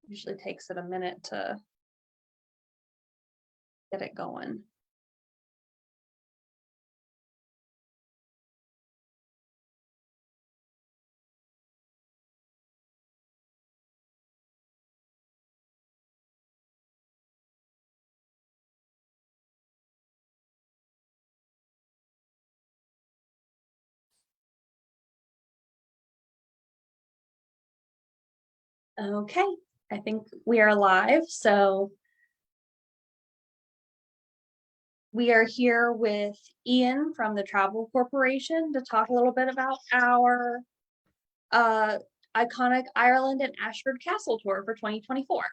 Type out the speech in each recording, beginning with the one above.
Usually takes it a minute to get it going. Okay, I think we are live. So we are here with Ian from the Travel Corporation to talk a little bit about our Iconic Ireland and Ashford Castle tour for 2024.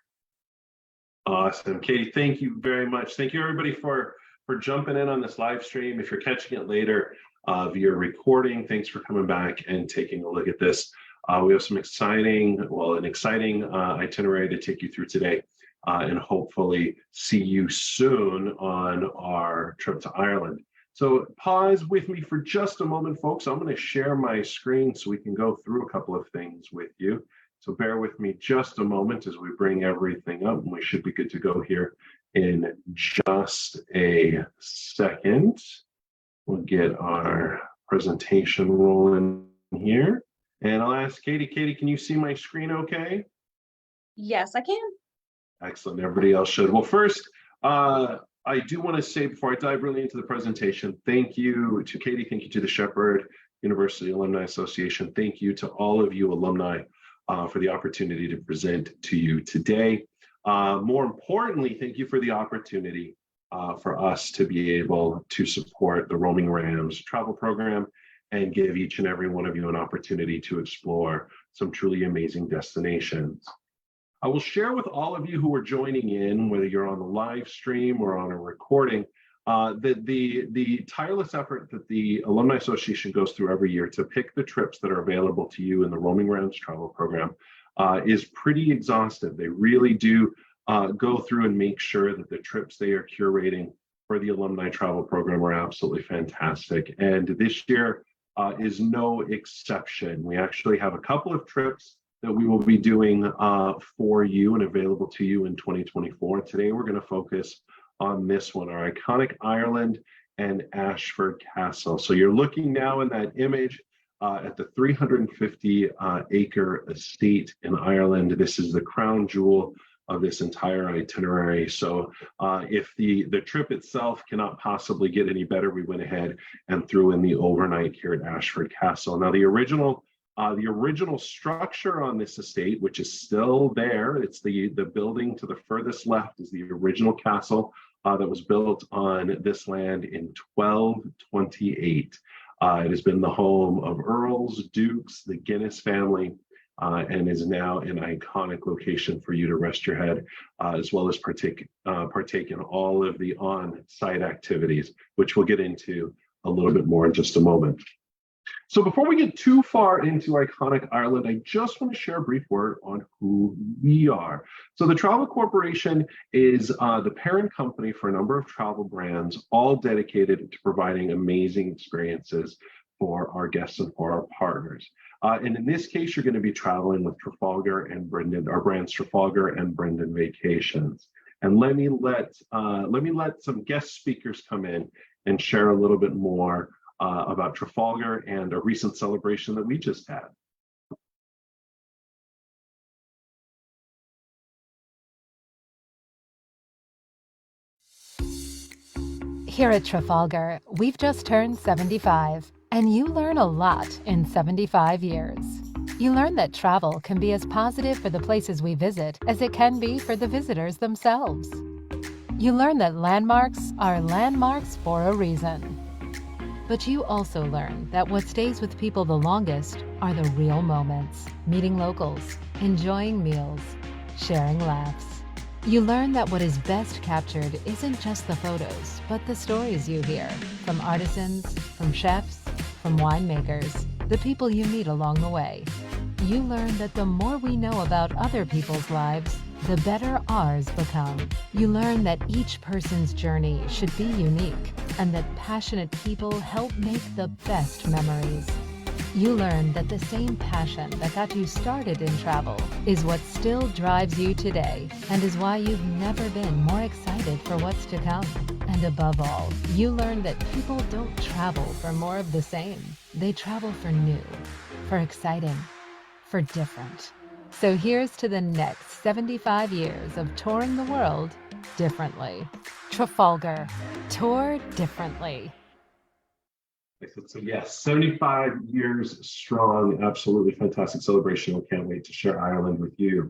Awesome. Katie, thank you very much. Thank you everybody for jumping in on this live stream. If you're catching it later via recording, thanks for coming back and taking a look at this. We have some an exciting itinerary to take you through today and hopefully see you soon on our trip to Ireland. So pause with me for just a moment, folks. I'm going to share my screen so we can go through a couple of things with you. So bear with me just a moment as we bring everything up, and we should be good to go here in just a second. We'll get our presentation rolling here. And I'll ask Katie. Katie, can you see my screen okay? Yes, I can. Excellent. Everybody else should. Well, first, I do want to say before I dive really into the presentation, thank you to Katie. Thank you to the Shepherd University Alumni Association. Thank you to all of you alumni for the opportunity to present to you today. More importantly, thank you for the opportunity for us to be able to support the Roaming Rams travel program and give each and every one of you an opportunity to explore some truly amazing destinations. I will share with all of you who are joining in, whether you're on the live stream or on a recording, the tireless effort that the Alumni Association goes through every year to pick the trips that are available to you in the Roaming Rams travel program is pretty exhaustive. They really do go through and make sure that the trips they are curating for the Alumni travel program are absolutely fantastic. And this year is no exception. We actually have a couple of trips that we will be doing for you and available to you in 2024. Today, we're going to focus on this one, our Iconic Ireland and Ashford Castle. So you're looking now in that image at the 350 acre estate in Ireland. This is the crown jewel of this entire itinerary. So if the trip itself cannot possibly get any better, we went ahead and threw in the overnight here at Ashford Castle. Now the original structure on this estate, which is still there, it's the building to the furthest left, is the original castle that was built on this land in 1228. It has been the home of earls, dukes, the Guinness family, and is now an iconic location for you to rest your head, as well as partake in all of the on-site activities, which we'll get into a little bit more in just a moment. So before we get too far into Iconic Ireland, I just want to share a brief word on who we are. So the Travel Corporation is the parent company for a number of travel brands, all dedicated to providing amazing experiences for our guests and for our partners. And in this case, you're going to be traveling with Trafalgar and Brendan, our brands Trafalgar and Brendan Vacations. And let me let some guest speakers come in and share a little bit more about Trafalgar and a recent celebration that we just had. Here at Trafalgar, we've just turned 75, and you learn a lot in 75 years. You learn that travel can be as positive for the places we visit as it can be for the visitors themselves. You learn that landmarks are landmarks for a reason. But you also learn that what stays with people the longest are the real moments, meeting locals, enjoying meals, sharing laughs. You learn that what is best captured isn't just the photos, but the stories you hear from artisans, from chefs, from winemakers, the people you meet along the way. You learn that the more we know about other people's lives, the better ours become. You learn that each person's journey should be unique and that passionate people help make the best memories. You learn that the same passion that got you started in travel is what still drives you today and is why you've never been more excited for what's to come. And above all, you learn that people don't travel for more of the same. They travel for new, for exciting, for different. So here's to the next 75 years of touring the world differently. Trafalgar. Tour differently. So yes, 75 years strong, absolutely fantastic celebration. We can't wait to share Ireland with you.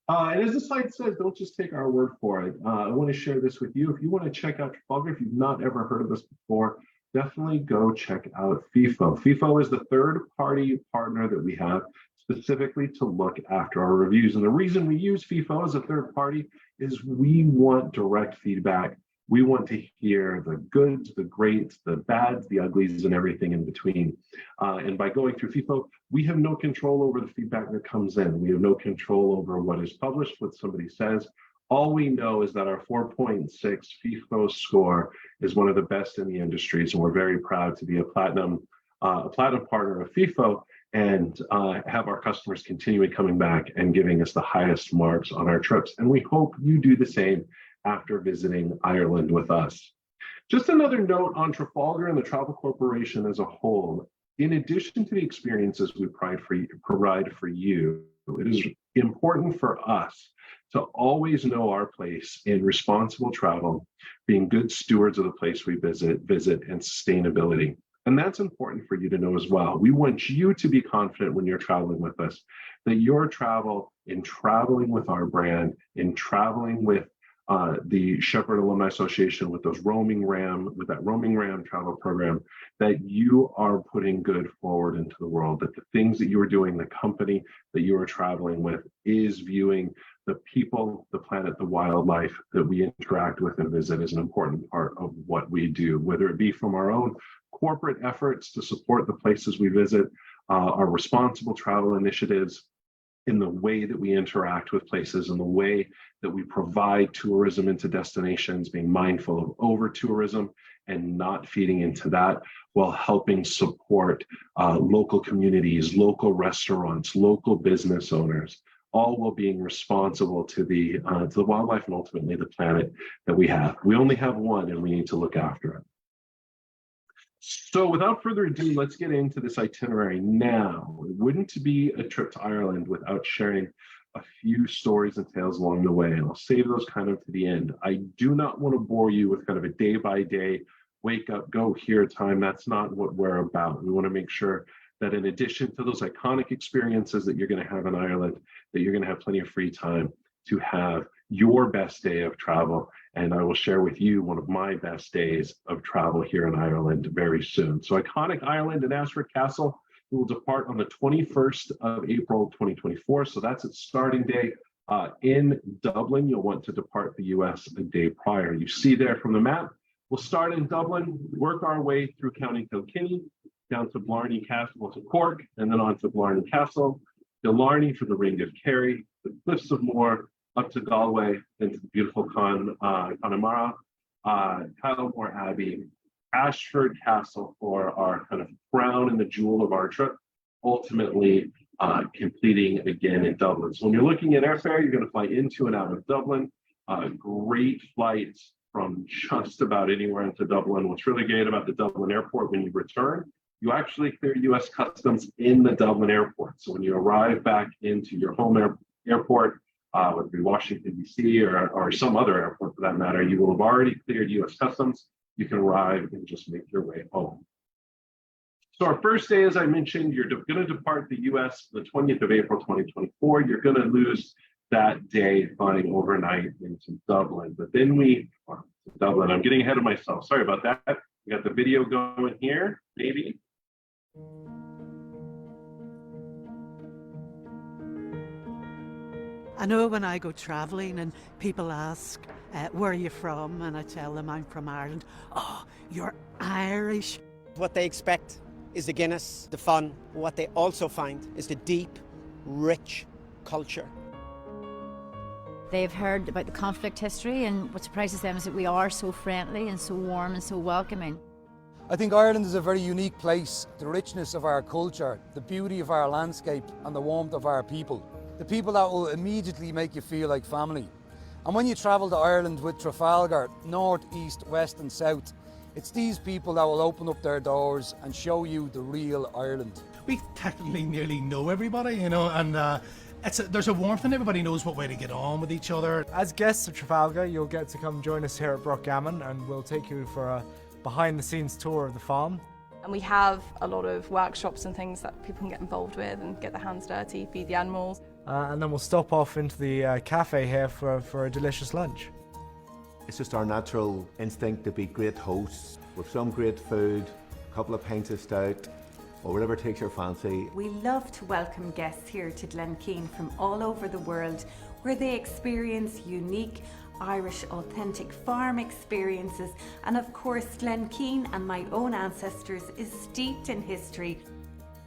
And as the site says, don't just take our word for it. I want to share this with you. If you want to check out Trafalgar, if you've not ever heard of this before, definitely go check out FIFO. FIFO is the third-party partner that we have specifically to look after our reviews. And the reason we use FIFO as a third party is we want direct feedback. We want to hear the goods, the greats, the bads, the uglies, and everything in between. And by going through FIFO, we have no control over the feedback that comes in. We have no control over what is published, what somebody says. All we know is that our 4.6 FIFO score is one of the best in the industries, and we're very proud to be a platinum partner of FIFO and have our customers continually coming back and giving us the highest marks on our trips. And we hope you do the same after visiting Ireland with us. Just another note on Trafalgar and the Travel Corporation as a whole. In addition to the experiences we provide for you, it is important for us to always know our place in responsible travel, being good stewards of the place we visit, and sustainability. And that's important for you to know as well. We want you to be confident when you're traveling with us, that your travel in traveling with our brand, in traveling with the Shepherd Alumni Association with that roaming RAM travel program, that you are putting good forward into the world, that the things that you are doing, the company that you are traveling with is viewing the people, the planet, the wildlife that we interact with and visit as an important part of what we do, whether it be from our own corporate efforts to support the places we visit, our responsible travel initiatives, in the way that we interact with places, in the way that we provide tourism into destinations, being mindful of over-tourism and not feeding into that, while helping support local communities, local restaurants, local business owners, all while being responsible to the wildlife and ultimately the planet that we have. We only have one, and we need to look after it. So without further ado, let's get into this itinerary now. It wouldn't be a trip to Ireland without sharing a few stories and tales along the way, and I'll save those kind of to the end. I do not want to bore you with kind of a day-by-day, wake up, go here time. That's not what we're about. We want to make sure that in addition to those iconic experiences that you're going to have in Ireland, that you're going to have plenty of free time to have your best day of travel. And I will share with you one of my best days of travel here in Ireland very soon. So Iconic Ireland and Ashford Castle will depart on the 21st of April, 2024. So that's its starting day. In Dublin, you'll want to depart the US a day prior. You see there from the map, we'll start in Dublin, work our way through County Kilkenny, down to Blarney Castle to Cork, and then on to Blarney Castle, Killarney for the Ring of Kerry, the Cliffs of Moher, up to Galway, into the beautiful Connemara, Kylemore Abbey, Ashford Castle for our kind of crown and the jewel of our trip, ultimately completing again in Dublin. So when you're looking at airfare, you're going to fly into and out of Dublin. Great flights from just about anywhere into Dublin. What's really great about the Dublin airport, when you return, you actually clear US customs in the Dublin airport. So when you arrive back into your home airport, whether it be Washington, D.C. or some other airport for that matter, you will have already cleared US customs. You can arrive and just make your way home. So our first day, as I mentioned, you're going to depart the US the 20th of April, 2024. You're going to lose that day flying overnight into Dublin. But then Dublin, I'm getting ahead of myself. Sorry about that. We got the video going here, maybe. I know when I go travelling and people ask, where are you from? And I tell them I'm from Ireland. Oh, you're Irish. What they expect is the Guinness, the fun. What they also find is the deep, rich culture. They've heard about the conflict history, and what surprises them is that we are so friendly and so warm and so welcoming. I think Ireland is a very unique place. The richness of our culture, the beauty of our landscape and the warmth of our people. The people that will immediately make you feel like family. And when you travel to Ireland with Trafalgar, north, east, west and south, it's these people that will open up their doors and show you the real Ireland. We technically nearly know everybody, you know, and there's a warmth and everybody knows what way to get on with each other. As guests of Trafalgar, you'll get to come join us here at Brockgammon, and we'll take you for a behind-the-scenes tour of the farm. And we have a lot of workshops and things that people can get involved with and get their hands dirty, feed the animals. And then we'll stop off into the cafe here for a delicious lunch. It's just our natural instinct to be great hosts with some great food, a couple of pints of stout, or whatever takes your fancy. We love to welcome guests here to Glenkeen from all over the world, where they experience unique Irish authentic farm experiences, and of course Glenkeen and my own ancestors is steeped in history.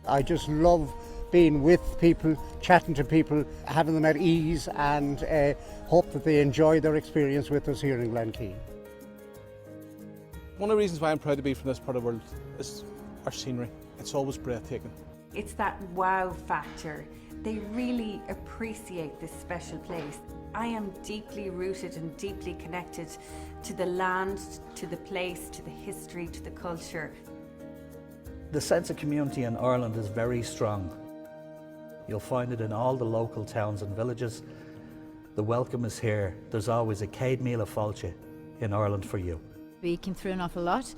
I just love being with people, chatting to people, having them at ease, and hope that they enjoy their experience with us here in Glenkeen. One of the reasons why I'm proud to be from this part of the world is our scenery. It's always breathtaking. It's that wow factor. They really appreciate this special place. I am deeply rooted and deeply connected to the land, to the place, to the history, to the culture. The sense of community in Ireland is very strong. You'll find it in all the local towns and villages. The welcome is here. There's always a céad míle fáilte in Ireland for you. We came through an awful lot,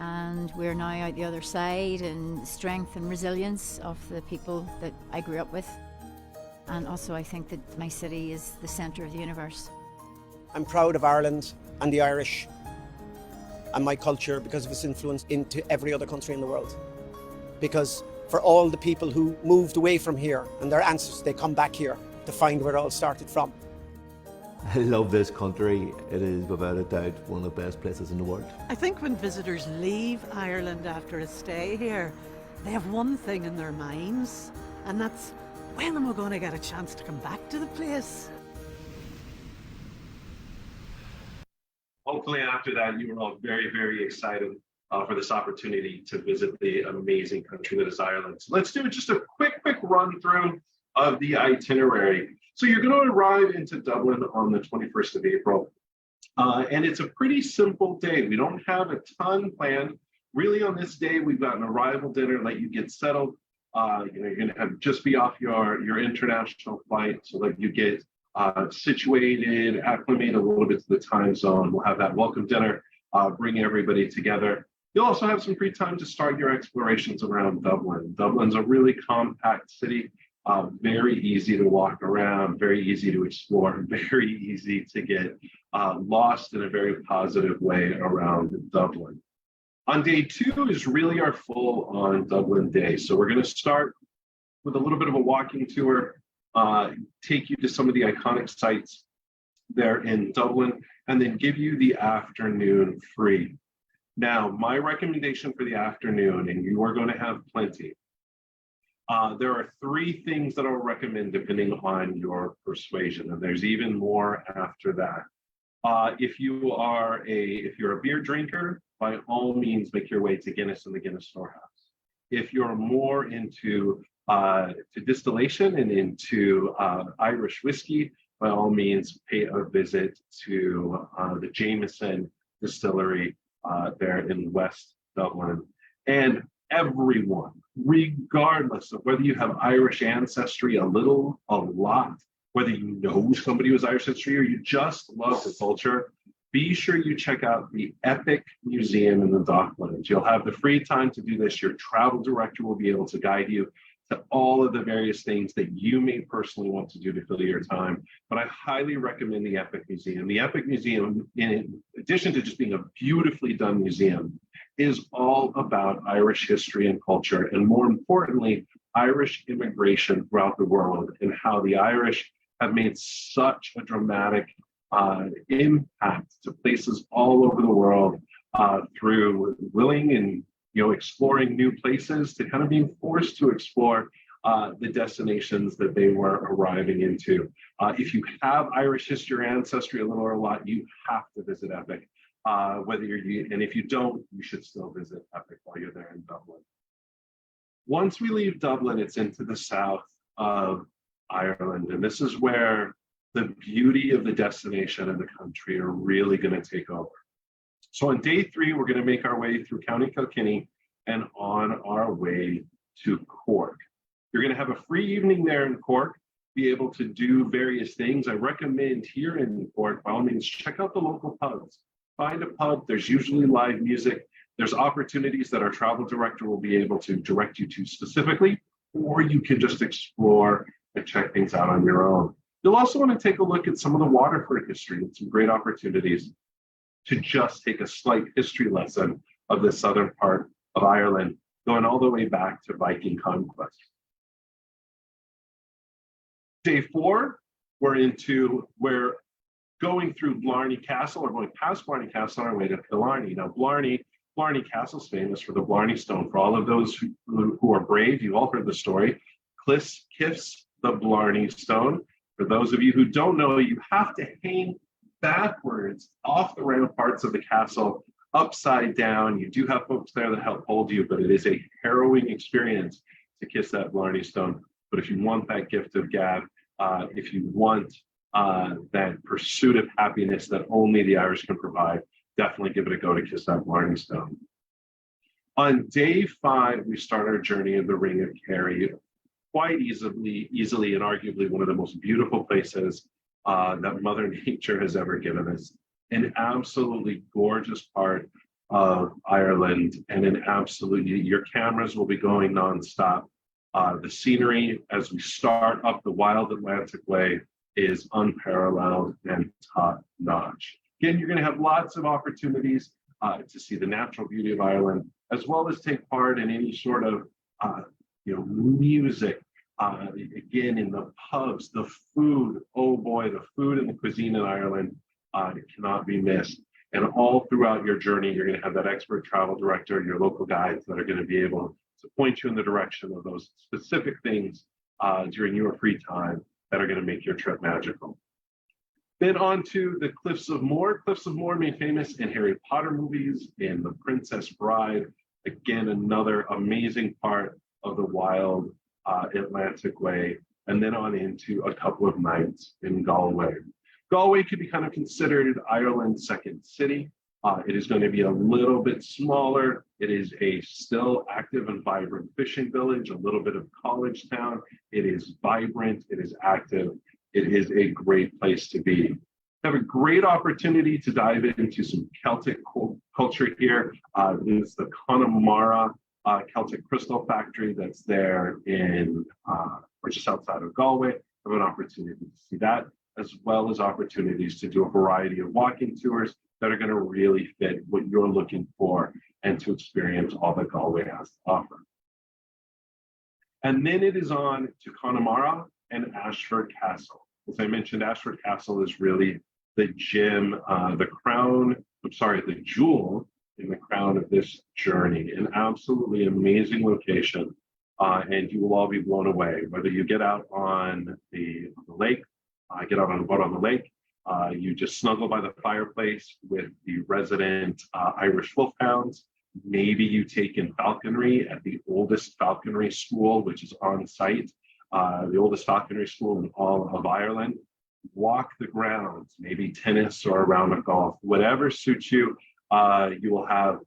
and we're now out the other side, and strength and resilience of the people that I grew up with. And also I think that my city is the centre of the universe. I'm proud of Ireland and the Irish and my culture because of its influence into every other country in the world. Because for all the people who moved away from here and their ancestors, they come back here to find where it all started from. I love this country. It is without a doubt one of the best places in the world. I think when visitors leave Ireland after a stay here, they have one thing in their minds, and that's, when am I going to get a chance to come back to the place? Hopefully after that, you were all very, very excited for this opportunity to visit the amazing country that is Ireland. So let's do just a quick run through of the itinerary. So you're going to arrive into Dublin on the 21st of April. And it's a pretty simple day. We don't have a ton planned. Really on this day, we've got an arrival dinner, let you get settled. You're going to have just be off your international flight so that you get situated, acclimate a little bit to the time zone. We'll have that welcome dinner, bring everybody together. You'll also have some free time to start your explorations around Dublin. Dublin's a really compact city, very easy to walk around, very easy to explore, very easy to get lost in a very positive way around Dublin. On day 2 is really our full on Dublin day. So we're going to start with a little bit of a walking tour, take you to some of the iconic sites there in Dublin, and then give you the afternoon free. Now, my recommendation for the afternoon, and you are going to have plenty, there are 3 things that I'll recommend depending on your persuasion, and there's even more after that. If you're a beer drinker, by all means, make your way to Guinness and the Guinness Storehouse. If you're more into to distillation and into Irish whiskey, by all means, pay a visit to the Jameson Distillery there in West Dublin. And everyone, regardless of whether you have Irish ancestry, a little, a lot, whether you know somebody who's Irish ancestry or you just love the culture, be sure you check out the Epic Museum in the Docklands. You'll have the free time to do this. Your travel director will be able to guide you to all of the various things that you may personally want to do to fill your time. But I highly recommend the Epic Museum. The Epic Museum, in addition to just being a beautifully done museum, is all about Irish history and culture, and more importantly, Irish immigration throughout the world and how the Irish have made such a dramatic impact to places all over the world through willing and exploring new places to kind of being forced to explore the destinations that they were arriving into. If you have Irish history or ancestry, a little or a lot, you have to visit Epic. and if you don't, you should still visit Epic while you're there in Dublin. Once we leave Dublin, it's into the south of Ireland, and this is where the beauty of the destination and the country are really going to take over. So on day 3, we're going to make our way through County Kilkenny and on our way to Cork. You're going to have a free evening there in Cork, be able to do various things. I recommend here in Cork, by all means, check out the local pubs. Find a pub, there's usually live music. There's opportunities that our travel director will be able to direct you to specifically, or you can just explore and check things out on your own. You'll also want to take a look at some of the Waterford history and some great opportunities to just take a slight history lesson of the southern part of Ireland, going all the way back to Viking conquest. Day 4, we're going through Blarney Castle, or going past Blarney Castle on our way to Killarney. Now, Blarney Castle is famous for the Blarney Stone. For all of those who are brave, you all heard the story. Kiss the Blarney Stone. For those of you who don't know, you have to hang backwards off the ramparts of the castle, upside down. You do have folks there that help hold you, but it is a harrowing experience to kiss that Blarney Stone. But if you want that gift of gab, if you want that pursuit of happiness that only the Irish can provide, definitely give it a go to kiss that Blarney Stone. On day 5, we start our journey of the Ring of Kerry, quite easily and arguably one of the most beautiful places that Mother Nature has ever given us. An absolutely gorgeous part of Ireland, and your cameras will be going nonstop. The scenery as we start up the wild Atlantic Way is unparalleled and top-notch. Again, you're going to have lots of opportunities to see the natural beauty of Ireland, as well as take part in any sort of music. Again, in the pubs, the food, oh boy, the food and the cuisine in Ireland cannot be missed. And all throughout your journey, you're going to have that expert travel director, your local guides that are going to be able to point you in the direction of those specific things during your free time that are going to make your trip magical. Then on to the Cliffs of Moher. Cliffs of Moher made famous in Harry Potter movies, in The Princess Bride. Again, another amazing part of the wild Atlantic Way. And then on into a couple of nights in Galway. Galway could be kind of considered Ireland's second city. It is going to be a little bit smaller. It is a still active and vibrant fishing village, a little bit of college town. It is vibrant, it is active. It is a great place to be. Have a great opportunity to dive into some Celtic culture here. There's the Connemara Celtic Crystal Factory that's there or just outside of Galway. Have an opportunity to see that, as well as opportunities to do a variety of walking tours that are going to really fit what you're looking for and to experience all that Galway has to offer. And then it is on to Connemara and Ashford Castle. As I mentioned, Ashford Castle is really the gem, the jewel in the crown of this journey. An absolutely amazing location, and you will all be blown away. Whether you get out on the lake, get out on a boat on the lake, you just snuggle by the fireplace with the resident Irish wolfhounds. Maybe you take in falconry at the oldest falconry school, which is on site, the oldest falconry school in all of Ireland. Walk the grounds, maybe tennis or a round of golf, whatever suits you. You will have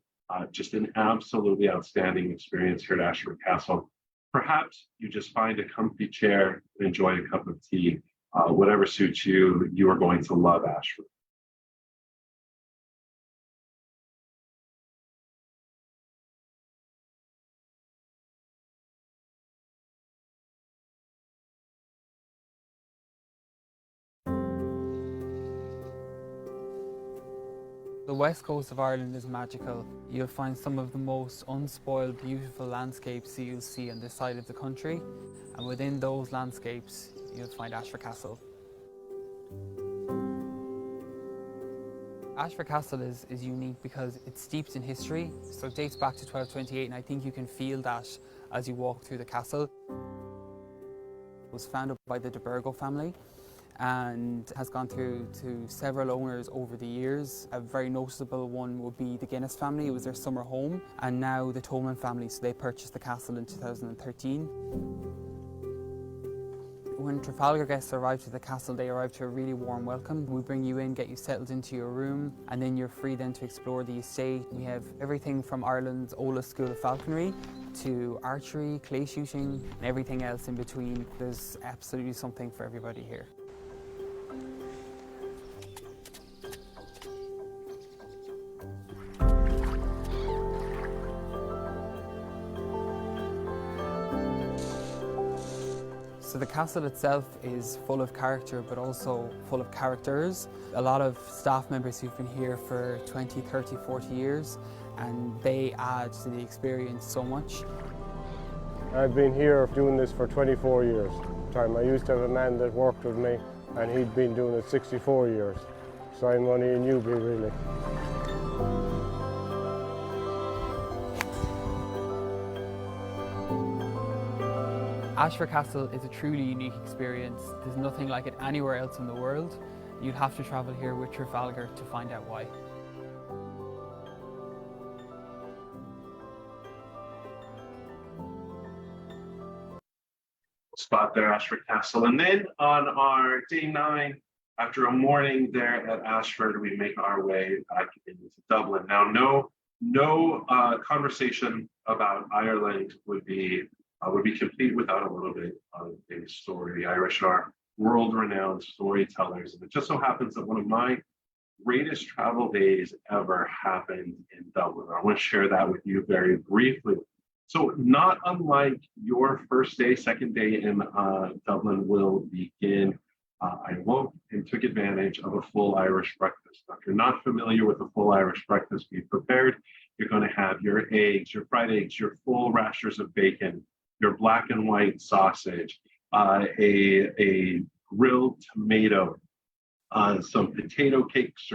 just an absolutely outstanding experience here at Ashford Castle. Perhaps you just find a comfy chair, enjoy a cup of tea. Whatever suits you, you are going to love Ashford. The west coast of Ireland is magical. You'll find some of the most unspoiled, beautiful landscapes that you'll see on this side of the country. And within those landscapes, you'll find Ashford Castle. Ashford Castle is unique because it's steeped in history. So it dates back to 1228, and I think you can feel that as you walk through the castle. It was founded by the de Burgo family. and has gone through to several owners over the years. A very noticeable one would be the Guinness family. It was their summer home, and now the Tolman family, so they purchased the castle in 2013. When Trafalgar guests arrive to the castle, they arrive to a really warm welcome. We bring you in, get you settled into your room, and then you're free then to explore the estate. We have everything from Ireland's oldest school of falconry to archery, clay shooting, and everything else in between. There's absolutely something for everybody here. So the castle itself is full of character, but also full of characters. A lot of staff members who've been here for 20, 30, 40 years, and they add to the experience so much. I've been here doing this for 24 years. I used to have a man that worked with me, and he'd been doing it 64 years. So I'm only a newbie, really. Ashford Castle is a truly unique experience. There's nothing like it anywhere else in the world. You'd have to travel here with Trafalgar to find out why. Spot there, Ashford Castle. And then on our day 9, after a morning there at Ashford, we make our way back into Dublin. Now, no conversation about Ireland would be complete without a little bit of a story. The Irish are world-renowned storytellers, and it just so happens that one of my greatest travel days ever happened in Dublin. I want to share that with you very briefly. So not unlike your first day, second day in Dublin will begin, I woke and took advantage of a full Irish breakfast. Now, if you're not familiar with a full Irish breakfast, be prepared. You're going to have your eggs, your fried eggs, your full rashers of bacon, your black and white sausage, a grilled tomato, some potato cakes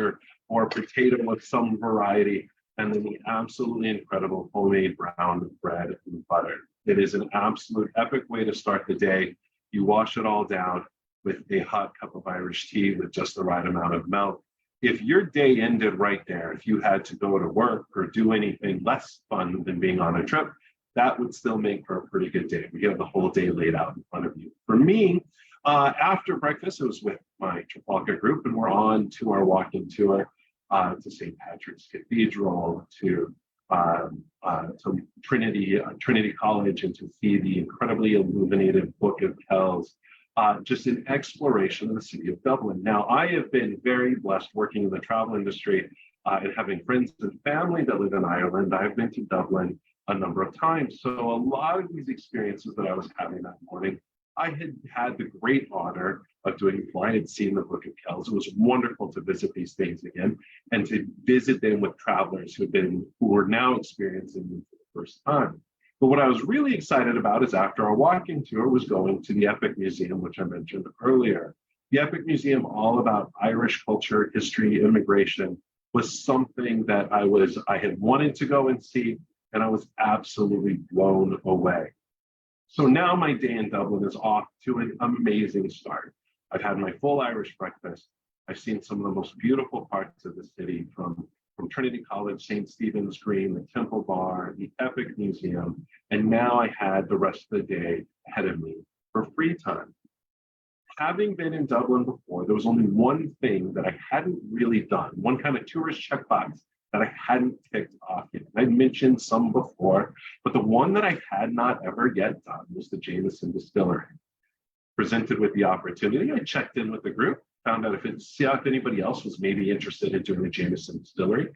or potato of some variety, and then the absolutely incredible homemade brown bread and butter. It is an absolute epic way to start the day. You wash it all down with a hot cup of Irish tea with just the right amount of milk. If your day ended right there, if you had to go to work or do anything less fun than being on a trip, that would still make for a pretty good day. We have the whole day laid out in front of you. For me, after breakfast, it was with my Trafalgar group, and we're on to our walking tour to St. Patrick's Cathedral, to Trinity College, and to see the incredibly illuminated Book of Kells. Just an exploration of the city of Dublin. Now, I have been very blessed working in the travel industry and having friends and family that live in Ireland. I've been to Dublin a number of times. So a lot of these experiences that I was having that morning, I had had the great honor of doing before. I had seen the Book of Kells. It was wonderful to visit these things again and to visit them with travelers who were now experiencing them for the first time. But what I was really excited about is after our walking tour was going to the Epic Museum, which I mentioned earlier. The Epic Museum, all about Irish culture, history, immigration, was something that I had wanted to go and see, and I was absolutely blown away. So now my day in Dublin is off to an amazing start. I've had my full Irish breakfast. I've seen some of the most beautiful parts of the city, from Trinity College, St. Stephen's Green, the Temple Bar, the Epic Museum, and now I had the rest of the day ahead of me for free time. Having been in Dublin before, there was only one thing that I hadn't really done, one kind of tourist checkbox that I hadn't ticked off yet. I mentioned some before, but the one that I had not ever yet done was the Jameson Distillery. Presented with the opportunity, I checked in with the group, found out if anybody else was maybe interested in doing the Jameson Distillery.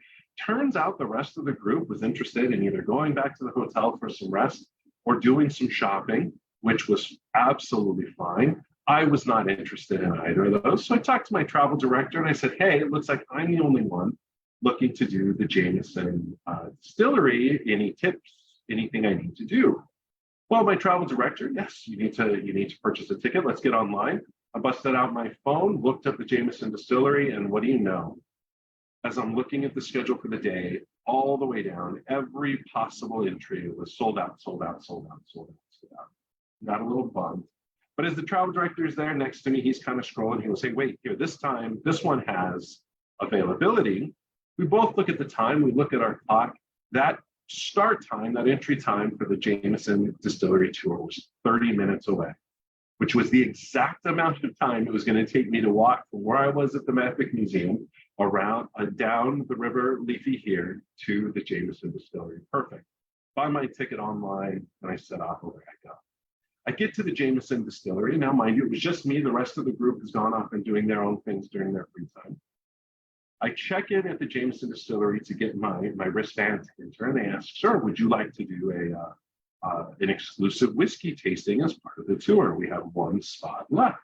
Turns out the rest of the group was interested in either going back to the hotel for some rest or doing some shopping, which was absolutely fine. I was not interested in either of those. So I talked to my travel director and I said, hey, it looks like I'm the only one looking to do the Jameson Distillery. Any tips, anything I need to do? Well, my travel director, yes, you need to purchase a ticket. Let's get online. I busted out my phone, looked up the Jameson Distillery, and what do you know? As I'm looking at the schedule for the day, all the way down, every possible entry was sold out, sold out, sold out, sold out, sold out. Got a little bummed. But as the travel director is there next to me, he's kind of scrolling. He'll say, wait, here, this time, this one has availability. We both look at the time, we look at our clock. That start time, that entry time for the Jameson Distillery tour was 30 minutes away, which was the exact amount of time it was going to take me to walk from where I was at the Methodic Museum around down the river Liffey here to the Jameson Distillery. Perfect. Buy my ticket online and I set off, away I go. I get to the Jameson Distillery. Now, mind you, it was just me. The rest of the group has gone off and doing their own things during their free time. I check in at the Jameson Distillery to get my wristband to enter, and they ask, sir, would you like to do an exclusive whiskey tasting as part of the tour? We have one spot left.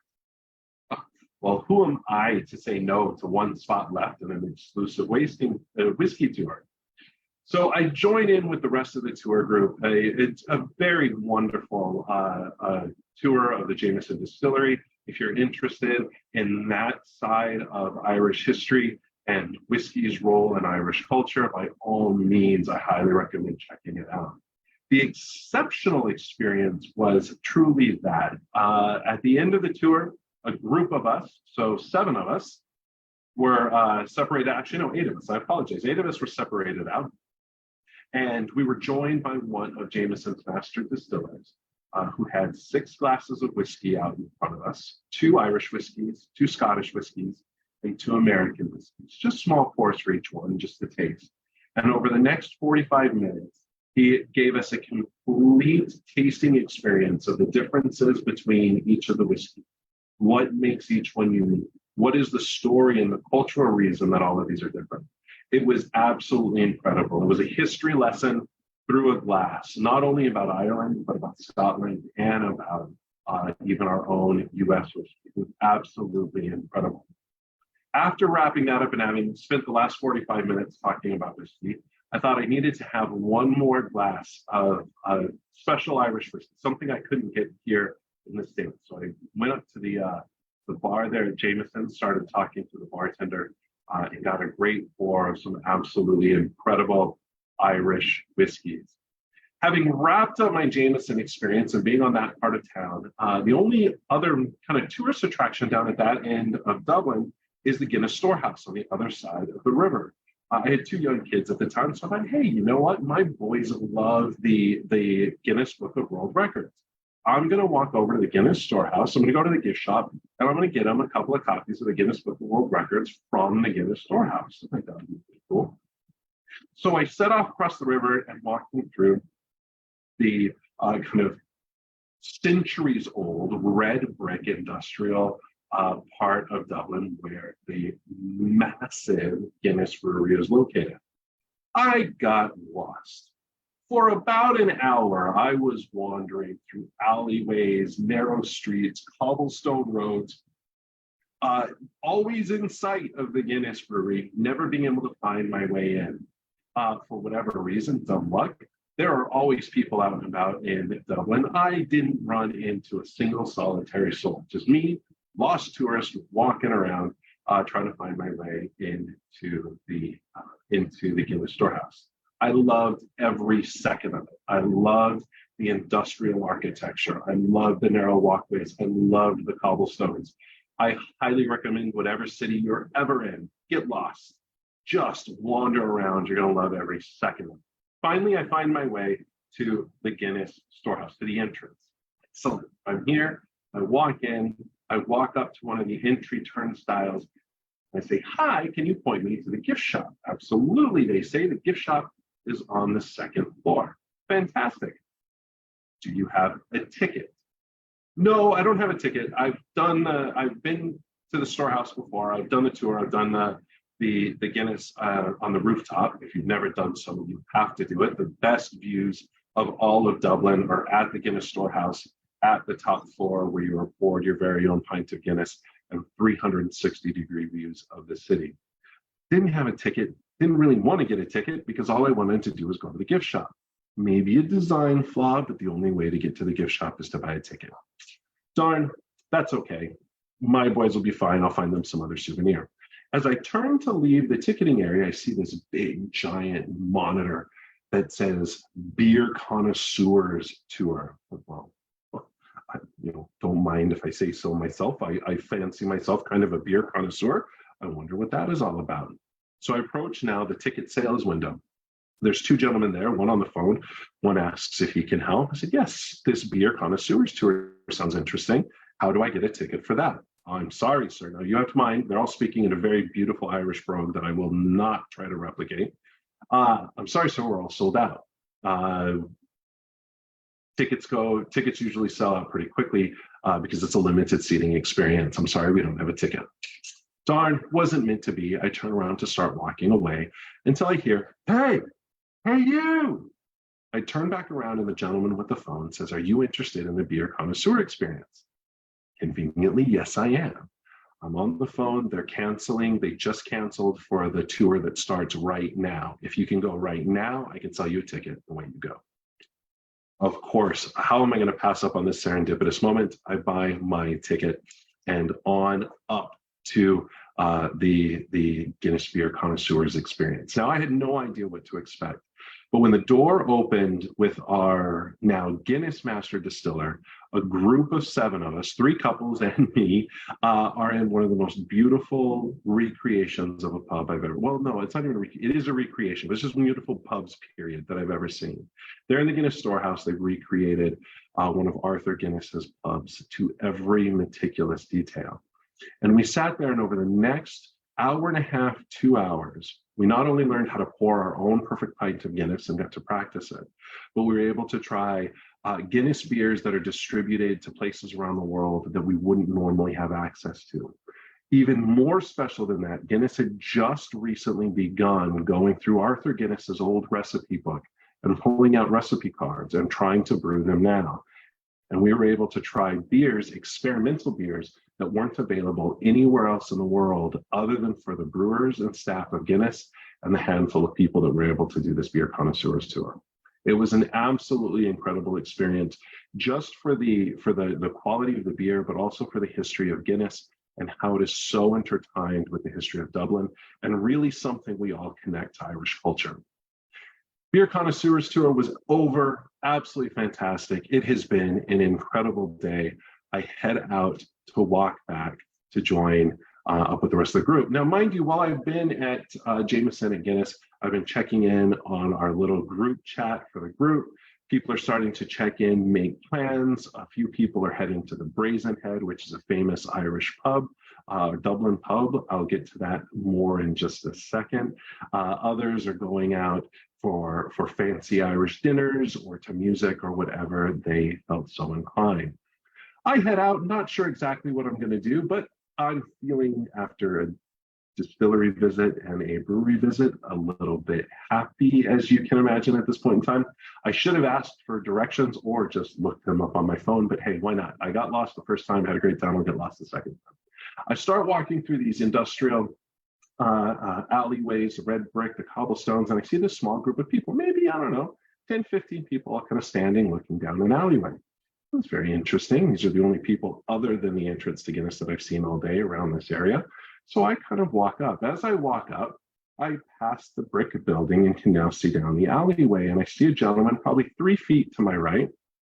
Well, who am I to say no to one spot left in an exclusive whiskey tour? So I join in with the rest of the tour group. It's a very wonderful tour of the Jameson Distillery. If you're interested in that side of Irish history and whiskey's role in Irish culture, by all means, I highly recommend checking it out. The exceptional experience was truly that. At the end of the tour, a group of us, so 7 of us, were separated. Actually, no, 8 of us. I apologize. 8 of us were separated out. And we were joined by one of Jameson's master distillers who had 6 glasses of whiskey out in front of us, 2 Irish whiskeys, 2 Scottish whiskeys, and 2 American whiskeys, just small pours for each one, just to taste. And over the next 45 minutes, he gave us a complete tasting experience of the differences between each of the whiskeys. What makes each one unique? What is the story and the cultural reason that all of these are different? It was absolutely incredible. It was a history lesson through a glass, not only about Ireland, but about Scotland and about even our own US whiskey. It was absolutely incredible. After wrapping that up and having spent the last 45 minutes talking about whiskey, I thought I needed to have one more glass of special Irish whiskey, something I couldn't get here in the States. So I went up to the bar there at Jameson, started talking to the bartender, and got a great pour of some absolutely incredible Irish whiskeys. Having wrapped up my Jameson experience and being on that part of town, the only other kind of tourist attraction down at that end of Dublin is the Guinness Storehouse on the other side of the river. I had 2 young kids at the time, so I thought, hey, you know what? My boys love the Guinness Book of World Records. I'm going to walk over to the Guinness Storehouse. I'm going to go to the gift shop, and I'm going to get them a couple of copies of the Guinness Book of World Records from the Guinness Storehouse. I think that would be pretty cool. So I set off across the river and walking through the kind of centuries-old red brick industrial part of Dublin where the massive Guinness brewery is located. I got lost. For about an hour, I was wandering through alleyways, narrow streets, cobblestone roads, always in sight of the Guinness brewery, never being able to find my way in. For whatever reason, dumb luck, there are always people out and about in Dublin. I didn't run into a single solitary soul, just me, lost tourist, walking around, trying to find my way into the Guinness Storehouse. I loved every second of it. I loved the industrial architecture. I loved the narrow walkways. I loved the cobblestones. I highly recommend whatever city you're ever in, get lost. Just wander around. You're going to love every second of it. Finally, I find my way to the Guinness Storehouse, to the entrance. So I'm here. I walk in. I walk up to one of the entry turnstiles. I say, hi, can you point me to the gift shop? Absolutely, they say. The gift shop is on the 2nd floor. Fantastic. Do you have a ticket? No, I don't have a ticket. I've been to the storehouse before. I've done the tour. I've done the Guinness on the rooftop. If you've never done so, you have to do it. The best views of all of Dublin are at the Guinness Storehouse at the top floor where you are poured your very own pint of Guinness and 360-degree views of the city. Didn't have a ticket. Didn't really want to get a ticket because all I wanted to do was go to the gift shop. Maybe a design flaw, but the only way to get to the gift shop is to buy a ticket. Darn, that's okay. My boys will be fine. I'll find them some other souvenir. As I turn to leave the ticketing area, I see this big, giant monitor that says Beer Connoisseurs Tour. Well, don't mind if I say so myself. I fancy myself kind of a beer connoisseur. I wonder what that is all about. So I approach now the ticket sales window. There's two gentlemen there, one on the phone. One asks if he can help. I said, yes, this beer connoisseurs tour sounds interesting. How do I get a ticket for that? I'm sorry, sir. Now you have to mind, they're all speaking in a very beautiful Irish brogue that I will not try to replicate. I'm sorry, sir, we're all sold out. Tickets usually sell out pretty quickly because it's a limited seating experience. I'm sorry, we don't have a ticket. Darn, wasn't meant to be. I turn around to start walking away until I hear, hey you. I turn back around and the gentleman with the phone says, are you interested in the beer connoisseur experience? Conveniently, yes, I am. I'm on the phone, they're canceling. They just canceled for the tour that starts right now. If you can go right now, I can sell you a ticket away you go. Of course, how am I going to pass up on this serendipitous moment? I buy my ticket and on up to the Guinness Beer Connoisseurs experience. Now, I had no idea what to expect, but when the door opened with our now Guinness Master Distiller, a group of 7 of us, 3 couples and me, are in one of the most beautiful recreations of a pub I've ever, well, no, it's not even, it is a recreation, but it's just beautiful pubs, period, that I've ever seen. They're in the Guinness Storehouse. They've recreated one of Arthur Guinness's pubs to every meticulous detail. And we sat there, and over the next hour and a half, 2 hours, we not only learned how to pour our own perfect pint of Guinness and got to practice it, but we were able to try Guinness beers that are distributed to places around the world that we wouldn't normally have access to. Even more special than that, Guinness had just recently begun going through Arthur Guinness's old recipe book and pulling out recipe cards and trying to brew them now. And we were able to try beers, experimental beers, that weren't available anywhere else in the world other than for the brewers and staff of Guinness and the handful of people that were able to do this beer connoisseurs tour. It was an absolutely incredible experience, just for the quality of the beer, but also for the history of Guinness and how it is so intertwined with the history of Dublin, and really something we all connect to Irish culture. Beer Connoisseurs Tour was over, absolutely fantastic. It has been an incredible day. I head out to walk back to join up with the rest of the group. Now, mind you, while I've been at Jameson at Guinness, I've been checking in on our little group chat for the group. People are starting to check in, make plans. A few people are heading to the Brazen Head, which is a famous Irish pub, Dublin pub. I'll get to that more in just a second. Others are going out for fancy Irish dinners or to music or whatever they felt so inclined. I head out, not sure exactly what I'm going to do, but I'm feeling, after a distillery visit and a brewery visit, a little bit happy, as you can imagine at this point in time. I should have asked for directions or just looked them up on my phone, but hey, why not? I got lost the first time, had a great time, I'll get lost the second time. I start walking through these industrial alleyways, the red brick, the cobblestones, and I see this small group of people, maybe, I don't know, 10, 15 people all kind of standing, looking down an alleyway. It's very interesting. These are the only people other than the entrance to Guinness that I've seen all day around this area. So I kind of walk up. As I walk up, I pass the brick building and can now see down the alleyway. And I see a gentleman probably 3 feet to my right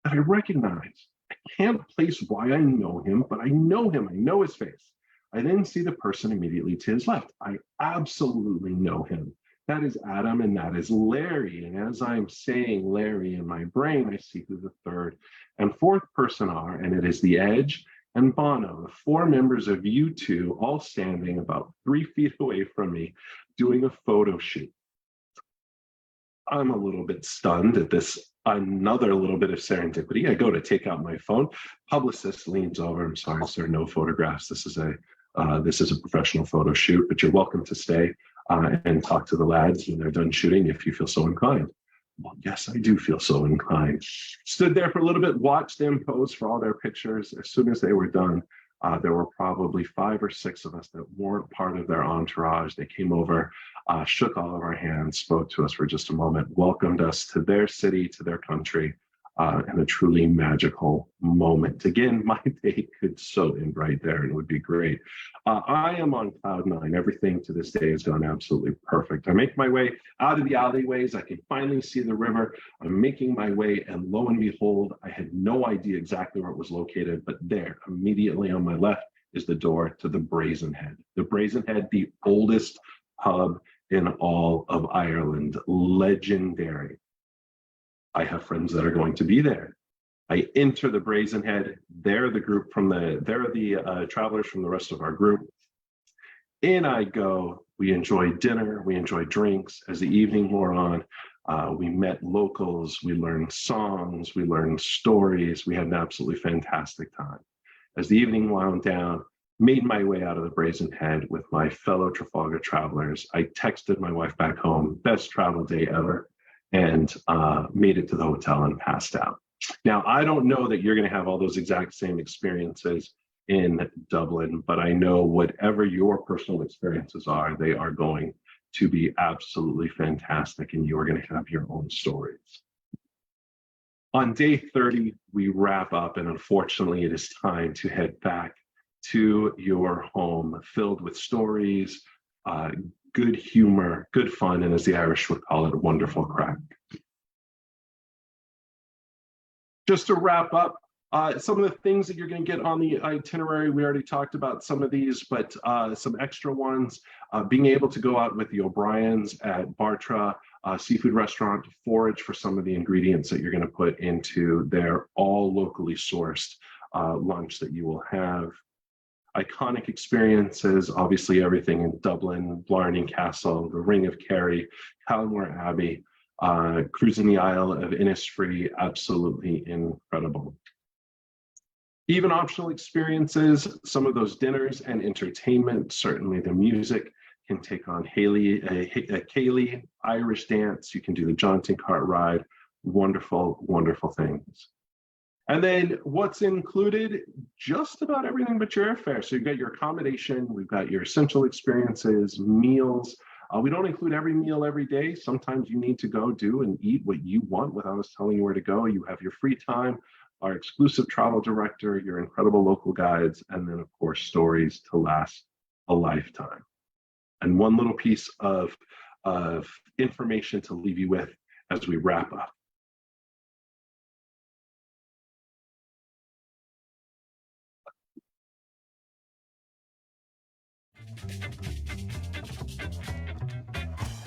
that I recognize. I can't place why I know him, but I know him. I know his face. I then see the person immediately to his left. I absolutely know him. That is Adam and that is Larry. And as I'm saying Larry in my brain, I see who the third and fourth person are, and it is The Edge and Bono, the 4 members of U2, all standing about 3 feet away from me, doing a photo shoot. I'm a little bit stunned at this, another little bit of serendipity. I go to take out my phone. Publicist leans over. I'm sorry, sir, no photographs. This is a professional photo shoot, but you're welcome to stay and talk to the lads when they're done shooting if you feel so inclined. Well, yes, I do feel so inclined. Stood there for a little bit, watched them pose for all their pictures. As soon as they were done, there were probably 5 or 6 of us that weren't part of their entourage. They came over, shook all of our hands, spoke to us for just a moment, welcomed us to their city, to their country, and a truly magical moment. Again, my day could so end right there and it would be great. I am on cloud nine. Everything to this day has gone absolutely perfect. I make my way out of the alleyways. I can finally see the river. I'm making my way, and lo and behold, I had no idea exactly where it was located, but there, immediately on my left, is the door to the Brazen Head. The Brazen Head, the oldest pub in all of Ireland, legendary. I have friends that are going to be there. I enter the Brazen Head. They're the travelers from the rest of our group. In I go. We enjoy dinner. We enjoy drinks. As the evening wore on, we met locals. We learned songs. We learned stories. We had an absolutely fantastic time. As the evening wound down, made my way out of the Brazen Head with my fellow Trafalgar travelers. I texted my wife back home, best travel day ever, and made it to the hotel and passed out. Now, I don't know that you're going to have all those exact same experiences in Dublin, but I know whatever your personal experiences are, they are going to be absolutely fantastic, and you are going to have your own stories. On day 30, we wrap up, and unfortunately, it is time to head back to your home filled with stories, good humor, good fun, and as the Irish would call it, a wonderful crack. Just to wrap up, some of the things that you're going to get on the itinerary, we already talked about some of these, but some extra ones, being able to go out with the O'Briens at Bartra seafood restaurant to forage for some of the ingredients that you're going to put into their all locally sourced lunch that you will have. Iconic experiences, obviously everything in Dublin, Blarney Castle, the Ring of Kerry, Calmore Abbey, cruising the Isle of Innisfree, absolutely incredible. Even optional experiences, some of those dinners and entertainment, certainly the music can take on Cayley, Irish dance, you can do the jaunting cart ride, wonderful, wonderful things. And then what's included? Just about everything but your airfare. So you've got your accommodation, we've got your essential experiences, meals. We don't include every meal every day. Sometimes you need to go do and eat what you want without us telling you where to go. You have your free time, our exclusive travel director, your incredible local guides, and then of course, stories to last a lifetime. And one little piece of information to leave you with as we wrap up.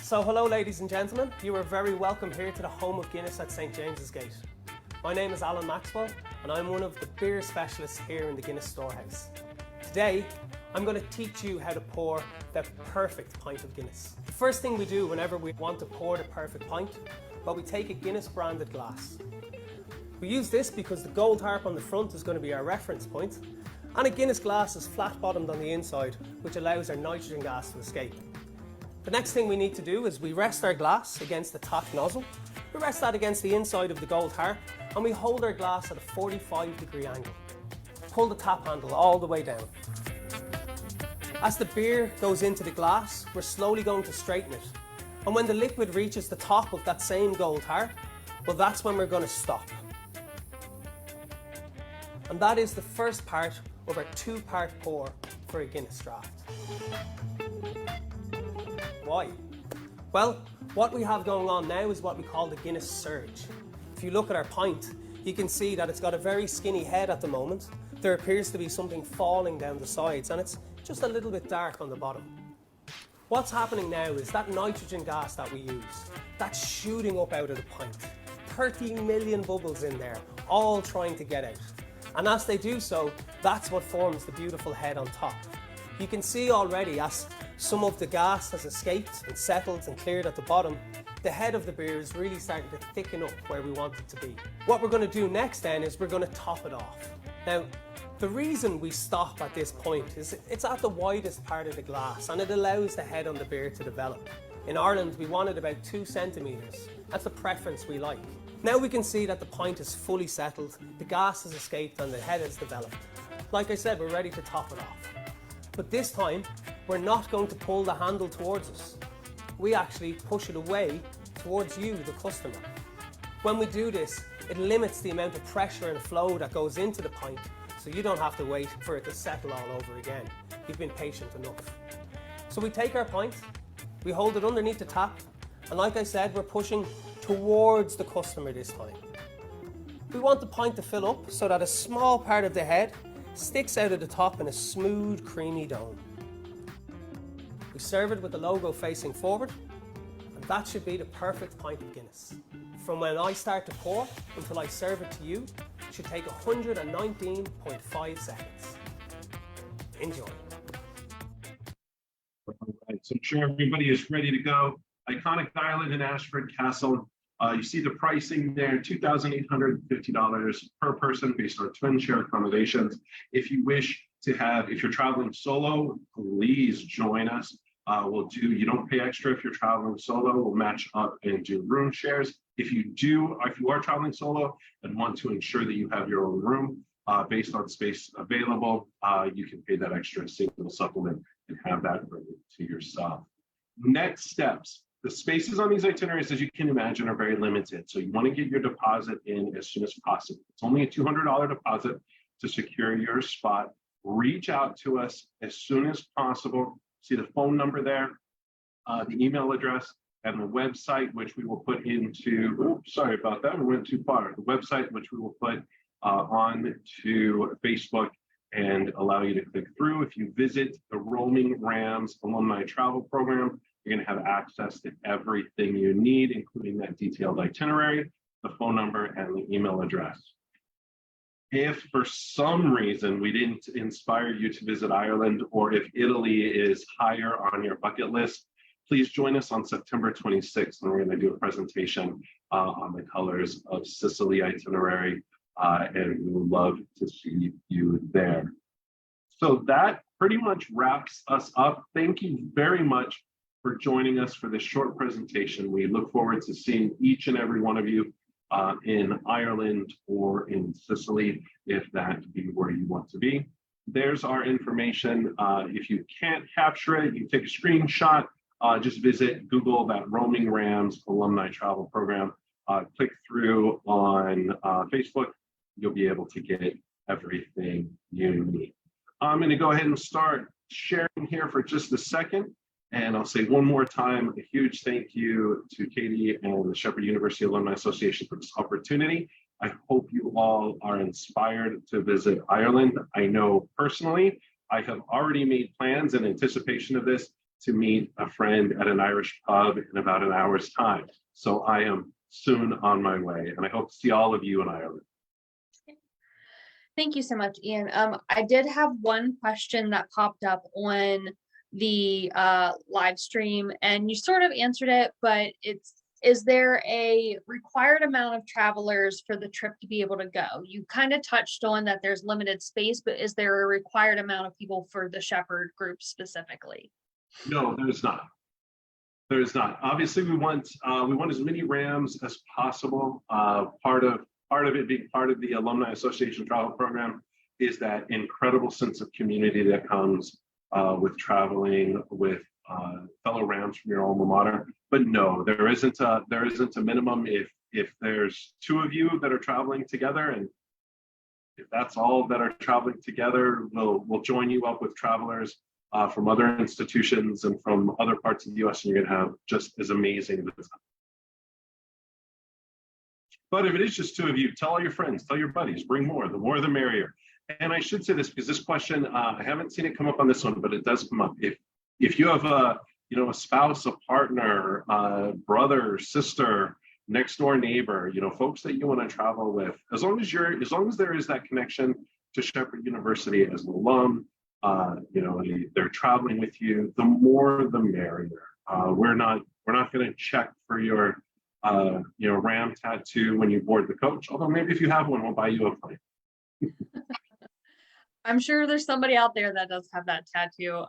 So hello ladies and gentlemen, you are very welcome here to the home of Guinness at St James's Gate. My name is Alan Maxwell and I'm one of the beer specialists here in the Guinness Storehouse. Today, I'm going to teach you how to pour the perfect pint of Guinness. The first thing we do whenever we want to pour the perfect pint, well, we take a Guinness branded glass. We use this because the gold harp on the front is going to be our reference point, and a Guinness glass is flat bottomed on the inside, which allows our nitrogen gas to escape. The next thing we need to do is we rest our glass against the top nozzle. We rest that against the inside of the gold harp and we hold our glass at a 45-degree angle. Pull the tap handle all the way down. As the beer goes into the glass, we're slowly going to straighten it. And when the liquid reaches the top of that same gold harp, well, that's when we're going to stop. And that is the first part of our two-part pour for a Guinness draught. Why? Well, what we have going on now is what we call the Guinness surge. If you look at our pint, you can see that it's got a very skinny head at the moment. There appears to be something falling down the sides and it's just a little bit dark on the bottom. What's happening now is that nitrogen gas that we use, that's shooting up out of the pint. 30 million bubbles in there, all trying to get out. And as they do so, that's what forms the beautiful head on top. You can see already as some of the gas has escaped and settled and cleared at the bottom, the head of the beer is really starting to thicken up where we want it to be. What we're going to do next then is we're going to top it off. Now, the reason we stop at this point is it's at the widest part of the glass and it allows the head on the beer to develop. In Ireland, we want it about 2 centimetres. That's the preference we like. Now we can see that the pint is fully settled, the gas has escaped and the head has developed. Like I said, we're ready to top it off. But this time, we're not going to pull the handle towards us. We actually push it away towards you, the customer. When we do this, It limits the amount of pressure and flow that goes into the pint, so you don't have to wait for it to settle all over again. You've been patient enough. So we take our pint, we hold it underneath the tap, and like I said, we're pushing towards the customer this time. We want the pint to fill up so that a small part of the head sticks out of the top in a smooth, creamy dome. We serve it with the logo facing forward, and that should be the perfect pint of Guinness. From when I start to pour until I serve it to you, it should take 119.5 seconds. Enjoy. All right, so I'm sure everybody is ready to go. Iconic Ireland and Ashford Castle. You see the pricing there, $2,850 per person based on twin share accommodations. If you wish to have, if you're traveling solo, please join us. You don't pay extra if you're traveling solo. We'll match up and do room shares. If you are traveling solo and want to ensure that you have your own room based on space available, you can pay that extra single supplement and have that to yourself. Next steps. The spaces on these itineraries, as you can imagine, are very limited. So you want to get your deposit in as soon as possible. It's only a $200 deposit to secure your spot. Reach out to us as soon as possible. See the phone number there, the email address, and the website, which we will put into, sorry about that, we went too far. The website, which we will put on to Facebook and allow you to click through. If you visit the Roaming Rams Alumni Travel Program, you're going to have access to everything you need, including that detailed itinerary, the phone number, and the email address. If for some reason we didn't inspire you to visit Ireland, or if Italy is higher on your bucket list, please join us on September 26th, and we're going to do a presentation on the colors of Sicily itinerary, and we would love to see you there. So that pretty much wraps us up. Thank you very much for joining us for this short presentation. We look forward to seeing each and every one of you in Ireland or in Sicily, if that be where you want to be. There's our information. If you can't capture it, you take a screenshot, just visit Google that Roaming Rams Alumni Travel Program, click through on Facebook, you'll be able to get everything you need. I'm going to go ahead and start sharing here for just a second. And I'll say one more time, a huge thank you to Katie and the Shepherd University Alumni Association for this opportunity. I hope you all are inspired to visit Ireland. I know personally, I have already made plans in anticipation of this to meet a friend at an Irish pub in about an hour's time. So I am soon on my way, and I hope to see all of you in Ireland. Thank you so much, Ian. I did have one question that popped up on the live stream, and you sort of answered it, but is there a required amount of travelers for the trip to be able to go? You kind of touched on that there's limited space, but is there a required amount of people for the Shepherd group specifically? No, there's not. There is not. Obviously, we want as many Rams as possible. Part of it being part of the Alumni Association Travel Program is that incredible sense of community that comes with traveling with fellow Rams from your alma mater. But no, there isn't a minimum. If there's two of you that are traveling together, and if that's all that are traveling together, we'll join you up with travelers from other institutions and from other parts of the US, and you're gonna have just as amazing of a time. But if it is just two of you, tell all your friends, tell your buddies, bring more. The more the merrier. And I should say this because this question, I haven't seen it come up on this one, but it does come up. If you have a spouse, a partner, brother, sister, next door neighbor, folks that you want to travel with, as long as there is that connection to Shepherd University as an alum, they're traveling with you, the more the merrier. We're not going to check for your Ram tattoo when you board the coach, although maybe if you have one, we'll buy you a plane. I'm sure there's somebody out there that does have that tattoo.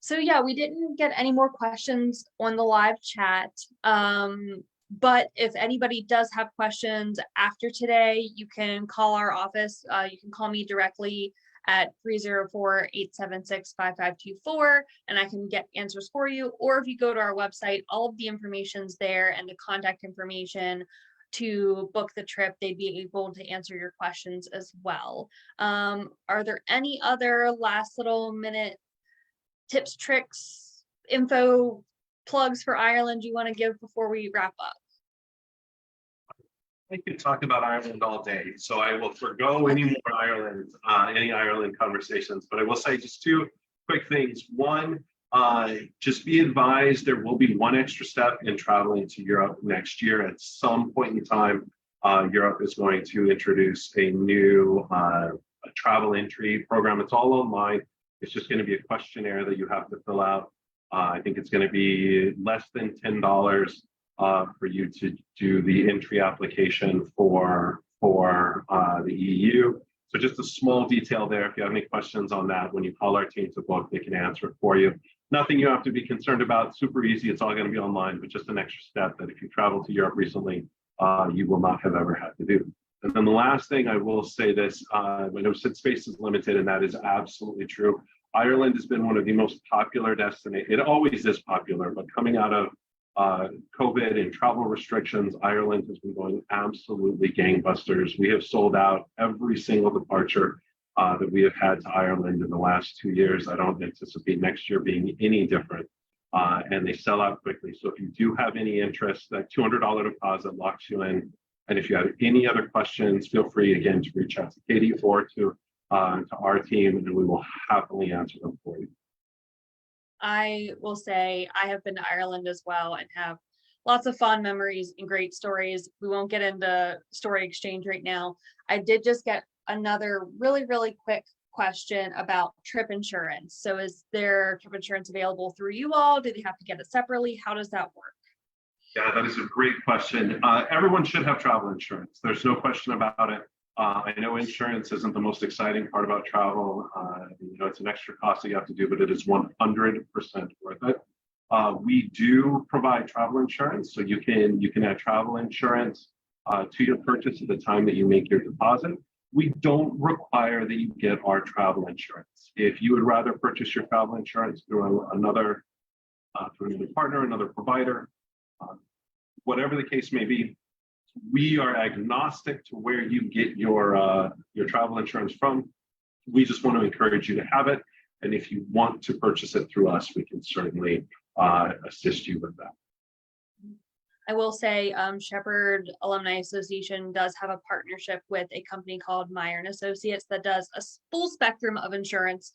So yeah, we didn't get any more questions on the live chat. But if anybody does have questions after today, you can call our office. You can call me directly at 304-876-5524, and I can get answers for you. Or if you go to our website, all of the information's there, and the contact information to book the trip, they'd be able to answer your questions as well. Are there any other last little minute tips, tricks, info, plugs for Ireland you want to give before we wrap up? I could talk about Ireland all day, so I will forgo any more any Ireland conversations. But I will say just two quick things. One, just be advised there will be one extra step in traveling to Europe next year. At some point in time, Europe is going to introduce a new travel entry program. It's all online. It's just going to be a questionnaire that you have to fill out. I think it's going to be less than $10 for you to do the entry application for the EU. So just a small detail there. If you have any questions on that, when you call our team to book, they can answer it for you. Nothing you have to be concerned about. Super easy. It's all going to be online, but just an extra step that if you traveled to Europe recently, you will not have ever had to do. And then the last thing I will say this, I know space is limited, and that is absolutely true. Ireland has been one of the most popular destinations. It always is popular, but coming out of COVID and travel restrictions, Ireland has been going absolutely gangbusters. We have sold out every single departure that we have had to Ireland in the last 2 years. I don't anticipate next year being any different. And they sell out quickly. So if you do have any interest, that $200 deposit locks you in. And if you have any other questions, feel free again to reach out to Katie or to our team, and we will happily answer them for you. I will say I have been to Ireland as well and have lots of fond memories and great stories. We won't get into story exchange right now. I did just get another really, really quick question about trip insurance. So is there trip insurance available through you all? Do they have to get it separately? How does that work? Yeah, that is a great question. Everyone should have travel insurance. There's no question about it. I know insurance isn't the most exciting part about travel. It's an extra cost that you have to do, but it is 100% worth it. We do provide travel insurance, so you can add travel insurance to your purchase at the time that you make your deposit. We don't require that you get our travel insurance. If you would rather purchase your travel insurance through another partner, another provider, whatever the case may be, we are agnostic to where you get your travel insurance from. We just want to encourage you to have it. And if you want to purchase it through us, we can certainly assist you with that. I will say Shepherd Alumni Association does have a partnership with a company called Meyer & Associates that does a full spectrum of insurance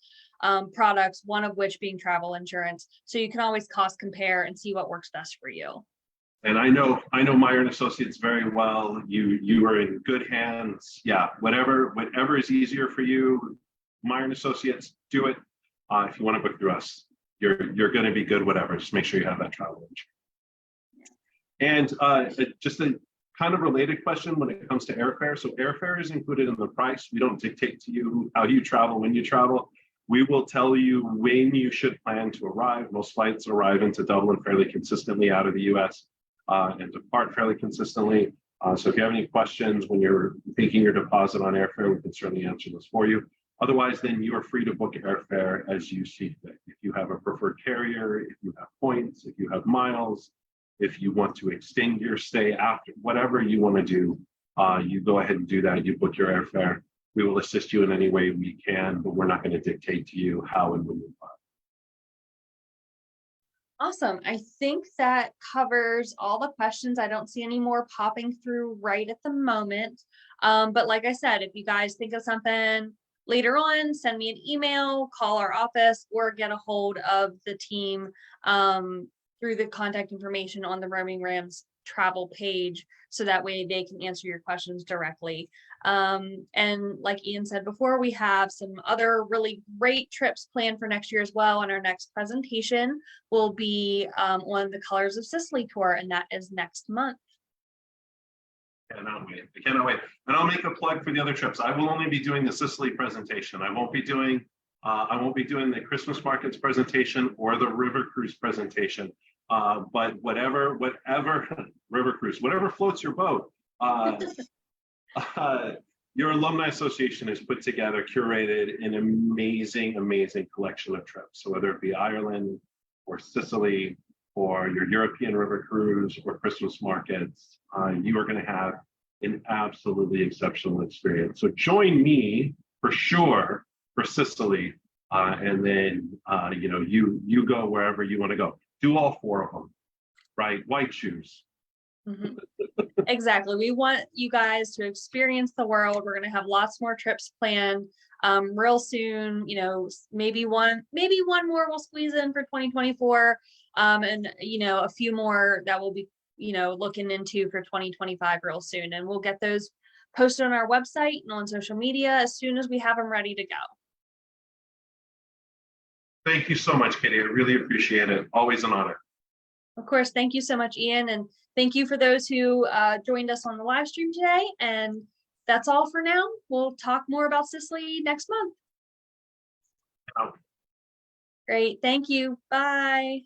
products, one of which being travel insurance. So you can always cost compare and see what works best for you. And I know Meyer & Associates very well. You are in good hands. Yeah, whatever is easier for you, Meyer & Associates, do it. If you want to book through us, you're going to be good, whatever. Just make sure you have that travel insurance. And just a kind of related question when it comes to airfare. So airfare is included in the price. We don't dictate to you how you travel, when you travel. We will tell you when you should plan to arrive. Most flights arrive into Dublin fairly consistently out of the US. And depart fairly consistently. So if you have any questions when you're taking your deposit on airfare, we can certainly answer those for you. Otherwise, then you are free to book airfare as you see fit. If you have a preferred carrier, if you have points, if you have miles, if you want to extend your stay after, whatever you want to do, you go ahead and do that. You book your airfare. We will assist you in any way we can, but we're not going to dictate to you how and when you fly. Awesome. I think that covers all the questions. I don't see any more popping through right at the moment. But like I said, if you guys think of something later on, send me an email, call our office, or get a hold of the team through the contact information on the Roaming Rams travel page, so that way they can answer your questions directly. And like Ian said before, we have some other really great trips planned for next year as well. And our next presentation will be on the Colors of Sicily tour, and that is next month. I cannot wait. And I'll make a plug for the other trips. I will only be doing the Sicily presentation. I won't be doing the Christmas markets presentation or the river cruise presentation. But whatever river cruise, whatever floats your boat. Your alumni association has put together, curated an amazing collection of trips. So whether it be Ireland or Sicily or your European river cruise or Christmas markets, you are going to have an absolutely exceptional experience. So join me for sure for Sicily, and then you go wherever you want to go. Do all 4 of them, right? White shoes. Mhm. Exactly. We want you guys to experience the world. We're going to have lots more trips planned real soon. Maybe one more we'll squeeze in for 2024, and a few more that we'll be looking into for 2025 real soon. And we'll get those posted on our website and on social media as soon as we have them ready to go. Thank you so much, Katie. I really appreciate it. Always an honor. Of course. Thank you so much, Ian. And thank you for those who joined us on the live stream today. And that's all for now. We'll talk more about Sicily next month. Great. Thank you. Bye.